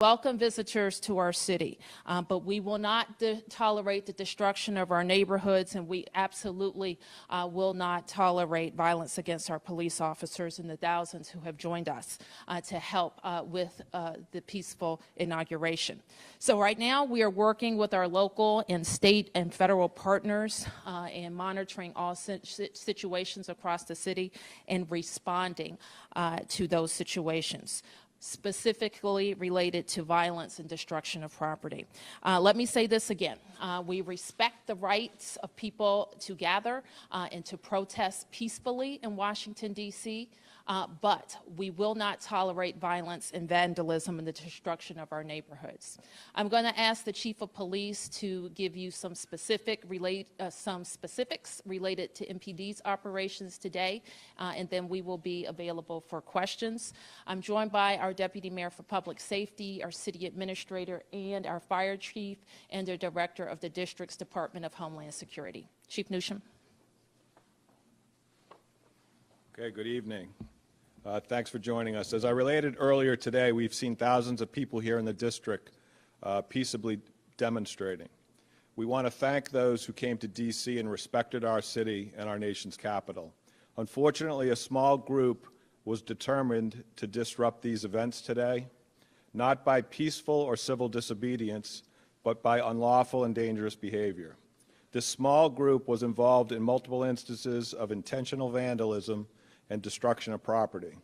welcome visitors to our city, but we will not tolerate the destruction of our neighborhoods, and we absolutely will not tolerate violence against our police officers and the thousands who have joined us to help with the peaceful inauguration. So right now we are working with our local and state and federal partners and monitoring all situations across the city and responding to those situations, specifically related to violence and destruction of property. Let me say this again. We respect the rights of people to gather and to protest peacefully in Washington, D.C., but we will not tolerate violence and vandalism and the destruction of our neighborhoods. I'm going to ask the Chief of Police to give you some specifics related to MPD's operations today, and then we will be available for questions. I'm joined by our Deputy Mayor for Public Safety, our City Administrator, and our Fire Chief, and the Director of the District's Department of Homeland Security. Chief Newsham. Okay, good evening. Thanks for joining us. As I related earlier today, we've seen thousands of people here in the district peaceably demonstrating. We want to thank those who came to D.C. and respected our city and our nation's capital. Unfortunately, a small group was determined to disrupt these events today, not by peaceful or civil disobedience, but by unlawful and dangerous behavior. This small group was involved in multiple instances of intentional vandalism and destruction of property.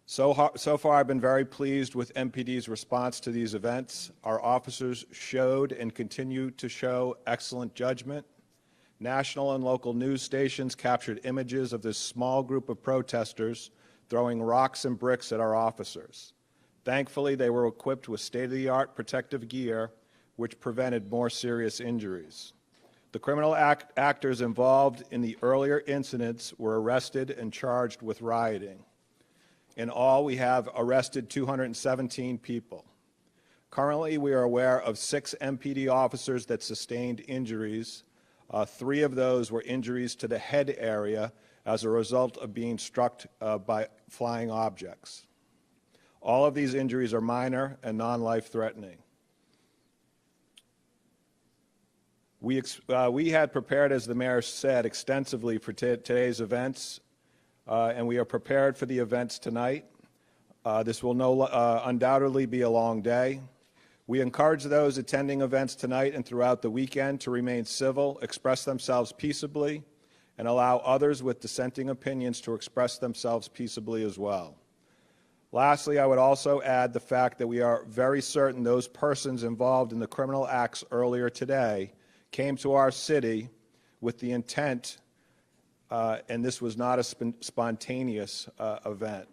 So far, I've been very pleased with MPD's response to these events. Our officers showed and continue to show excellent judgment. National and local news stations captured images of this small group of protesters throwing rocks and bricks at our officers. Thankfully, they were equipped with state-of-the-art protective gear, which prevented more serious injuries. The criminal actors involved in the earlier incidents were arrested and charged with rioting. In all, we have arrested 217 people. Currently, we are aware of 6 MPD officers that sustained injuries. 3 of those were injuries to the head area as a result of being struck by flying objects. All of these injuries are minor and non-life-threatening. We had prepared, as the mayor said, extensively for today's events, and we are prepared for the events tonight. This will undoubtedly be a long day. We encourage those attending events tonight and throughout the weekend to remain civil, express themselves peaceably, and allow others with dissenting opinions to express themselves peaceably as well. Lastly, I would also add the fact that we are very certain those persons involved in the criminal acts earlier today came to our city with the intent, and this was not a spontaneous event.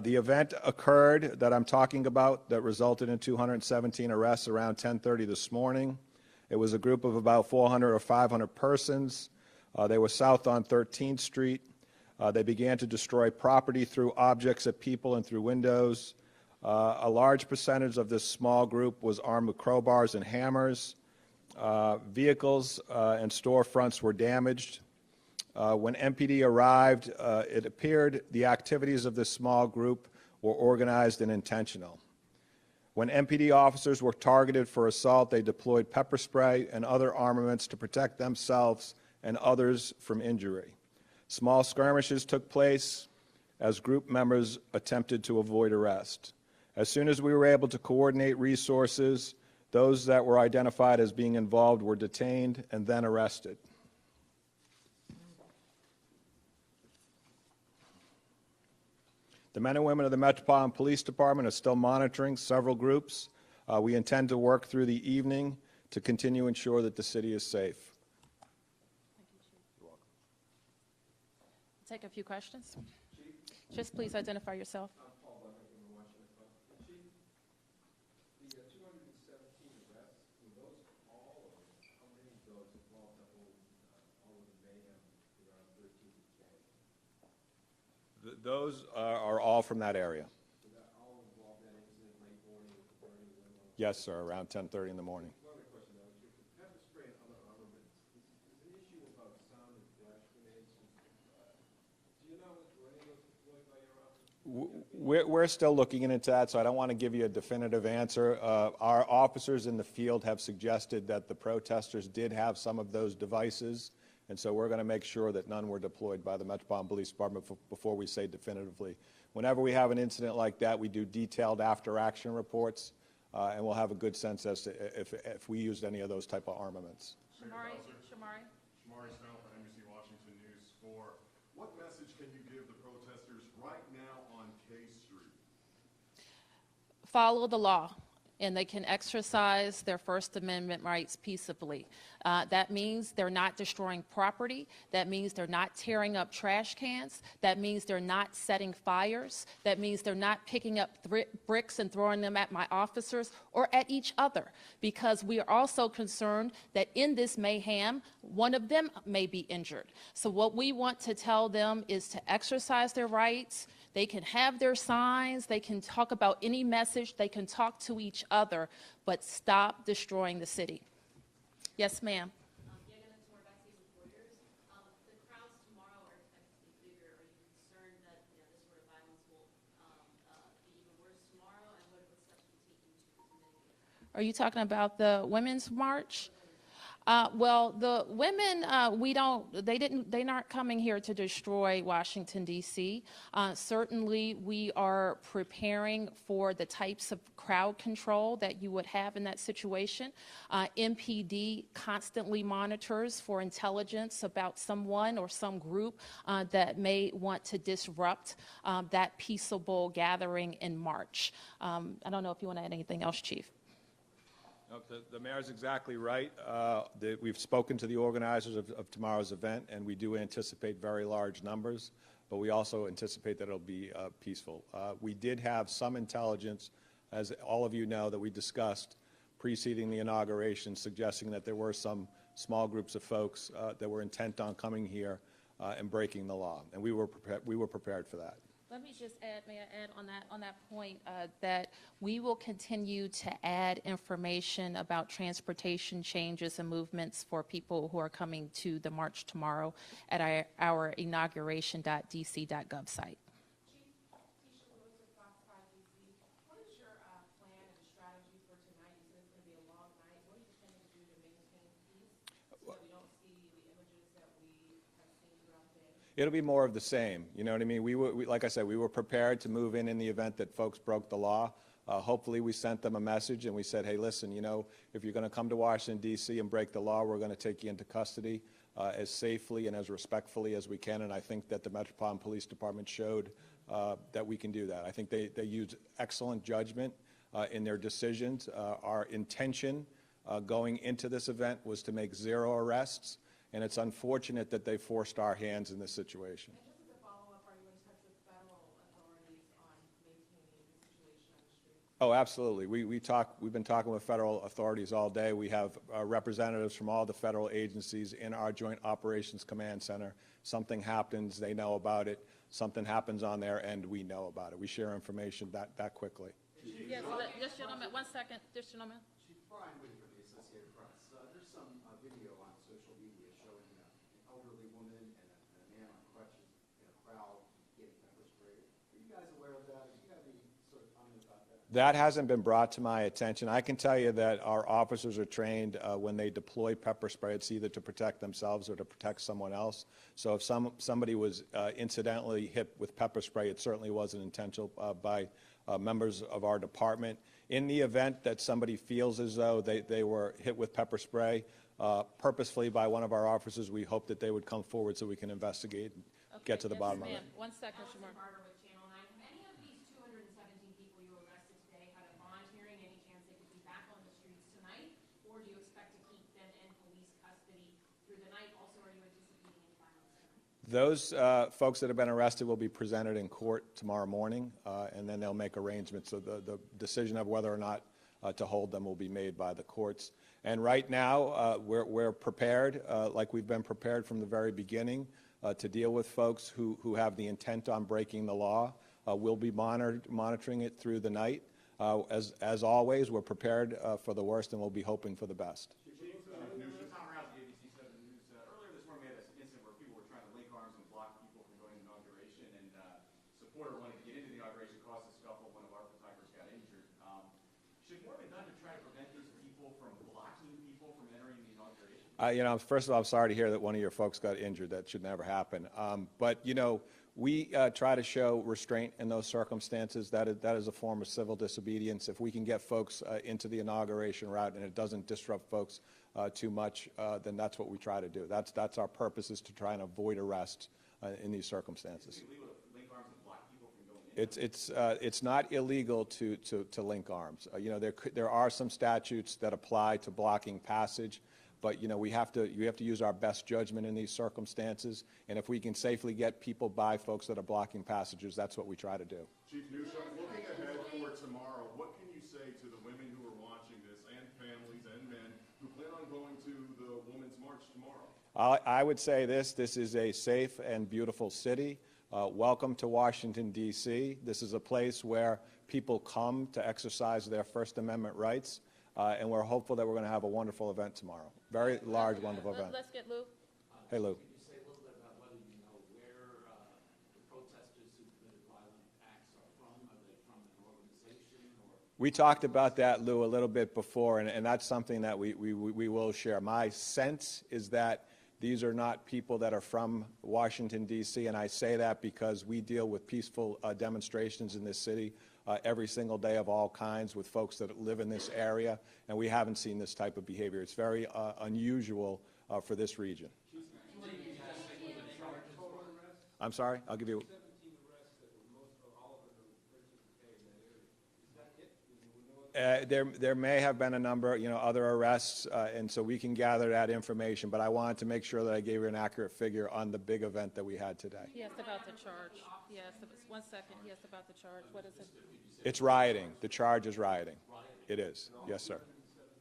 The event occurred that I'm talking about that resulted in 217 arrests around 10:30 this morning. It was a group of about 400 or 500 persons. They were south on 13th Street. They began to destroy property through objects at people and through windows. A large percentage of this small group was armed with crowbars and hammers. Vehicles and storefronts were damaged. When MPD arrived, it appeared the activities of this small group were organized and intentional. When MPD officers were targeted for assault, they deployed pepper spray and other armaments to protect themselves and others from injury. Small skirmishes took place as group members attempted to avoid arrest. As soon as we were able to coordinate resources, those that were identified as being involved were detained and then arrested. The men and women of the Metropolitan Police Department are still monitoring several groups. We intend to work through the evening to continue to ensure that the city is safe. Thank you, Chief. You're welcome. I'll take a few questions. Chief? Just please identify yourself. Those are all from that area. So that all involved that incident late morning with the burning of windows? Yes, sir, around 10:30 in the morning. One other question, though. The pepper spray and other armaments is an issue about sound and flash grenades. Do you know, were any of those deployed by your office? We're still looking into that, so I don't want to give you a definitive answer. Our officers in the field have suggested that the protesters did have some of those devices, and so we're going to make sure that none were deployed by the Metropolitan Police Department before we say definitively. Whenever we have an incident like that, we do detailed after-action reports, and we'll have a good sense as to if we used any of those type of armaments. Shamari Snow from NBC Washington News 4. What message can you give the protesters right now on K Street? Follow the law, and they can exercise their First Amendment rights peaceably. That means they're not destroying property. That means they're not tearing up trash cans. That means they're not setting fires. That means they're not picking up bricks and throwing them at my officers or at each other, because we are also concerned that in this mayhem, one of them may be injured. So what we want to tell them is to exercise their rights. They can have their signs, they can talk about any message, they can talk to each other, but stop destroying the city. Yes, ma'am. Getting into more vaccines with Reuters, the crowds tomorrow are expected to be bigger. Are you concerned that this sort of violence will be even worse tomorrow, and what steps are you taking to mitigate? Are you talking about the Women's March? Well, the women, they're not coming here to destroy Washington, D.C. Certainly, we are preparing for the types of crowd control that you would have in that situation. MPD constantly monitors for intelligence about someone or some group that may want to disrupt that peaceable gathering in March. I don't know if you want to add anything else, Chief. The mayor's exactly right. We've spoken to the organizers of tomorrow's event, and we do anticipate very large numbers, but we also anticipate that it'll be peaceful. We did have some intelligence, as all of you know, that we discussed preceding the inauguration, suggesting that there were some small groups of folks that were intent on coming here and breaking the law, and we were prepared for that. Let me just add, may I add on that point that we will continue to add information about transportation changes and movements for people who are coming to the march tomorrow at our inauguration.dc.gov site. What is your plan and strategy for tonight? You said it's going to be a long night. What are you planning to do to maintain peace so that we don't see the images that we have seen throughout the day? It'll be more of the same. You know what I mean? Like I said, we were prepared to move in the event that folks broke the law. Hopefully we sent them a message and we said, hey, listen, you know, if you're going to come to Washington, D.C. and break the law, we're going to take you into custody as safely and as respectfully as we can. And I think that the Metropolitan Police Department showed that we can do that. I think they used excellent judgment in their decisions. Our intention going into this event was to make 0 arrests. And it's unfortunate that they forced our hands in this situation. And just as a follow-up, are you in touch with federal authorities on maintaining the situation on the street? Oh, absolutely. We've been talking with federal authorities all day. We have representatives from all the federal agencies in our Joint Operations Command Center. Something happens, they know about it. Something happens on their end, we know about it. We share information that quickly. Yes, this gentleman, 1 second, this gentleman. Chief Brian Whitaker, the Associated Press. There's some video on social media showing an elderly woman and a man on crutches in a crowd getting pepper sprayed. Are you guys aware of that? Do you have any sort of comment about that? That hasn't been brought to my attention. I can tell you that our officers are trained when they deploy pepper spray, it's either to protect themselves or to protect someone else. So if somebody was incidentally hit with pepper spray, it certainly wasn't intentional by members of our department. In the event that somebody feels as though they were hit with pepper spray purposefully by one of our officers, we hope that they would come forward so we can investigate and get to the bottom of it. 1 second, Shamar. Carter with Channel 9. Have any of these 217 people you arrested today had a bond hearing? Any chance they could be back on the streets tonight? Or do you expect to keep them in police custody through the night? Also, are you anticipating any violence tonight? Those folks that have been arrested will be presented in court tomorrow morning, and then they'll make arrangements. So the decision of whether or not to hold them will be made by the courts. And right now, we're prepared, like we've been prepared from the very beginning, to deal with folks who have the intent on breaking the law. We'll be monitoring it through the night. As always, we're prepared for the worst, and we'll be hoping for the best. Earlier this morning, we had an incident where people were trying to link arms and block people from going to the inauguration, and a supporter wanted to get into the people from entering the inauguration? You know, first of all, I'm sorry to hear that one of your folks got injured. That should never happen. But, you know, we try to show restraint in those circumstances. That is a form of civil disobedience. If we can get folks into the inauguration route and it doesn't disrupt folks too much, then that's what we try to do. That's our purpose, is to try and avoid arrest in these circumstances. Is it illegal to link arms and block people from going in? It's not illegal to link arms. You know, there are some statutes that apply to blocking passage, but you know, you have to use our best judgment in these circumstances. And if we can safely get people by folks that are blocking passages, that's what we try to do. Chief Newsham, looking ahead for tomorrow, what can you say to the women who are watching this, and families and men who plan on going to the Women's March tomorrow? I would say this is a safe and beautiful city. Welcome to Washington, D.C. This is a place where people come to exercise their First Amendment rights, and we're hopeful that we're going to have a wonderful event tomorrow. Very large, wonderful event. Let's get Lou. Hey, Lou. Can you say a little bit about whether you know where the protesters who committed violent acts are from? Are they from an organization or? We talked about that, Lou, a little bit before, and that's something that we will share. My sense is that these are not people that are from Washington, D.C., and I say that because we deal with peaceful demonstrations in this city every single day of all kinds with folks that live in this area, and we haven't seen this type of behavior. It's very unusual for this region. I'm sorry? I'll give you... There may have been a number, you know, other arrests, and so we can gather that information, but I wanted to make sure that I gave you an accurate figure on the big event that we had today. He asked about the charge. Yes, 1 second. He asked about the charge. What is it? It's rioting. The charge is rioting. It is. Yes, sir.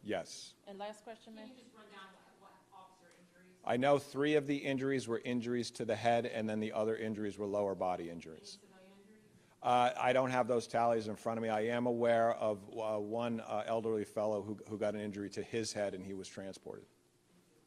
Yes. And last question, ma'am? Can you just run down what officer injuries? I know 3 of the injuries were injuries to the head, and then the other injuries were lower body injuries. Civilian injuries? I don't have those tallies in front of me. I am aware of one elderly fellow who got an injury to his head, and he was transported.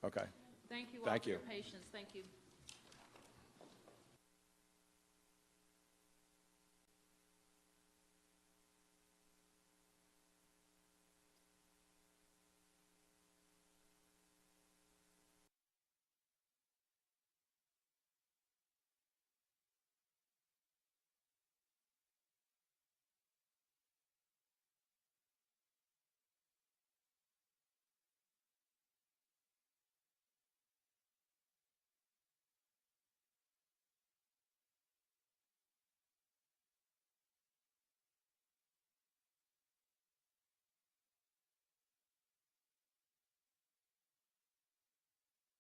Okay. Thank you all Thank for your you. patience. Thank you.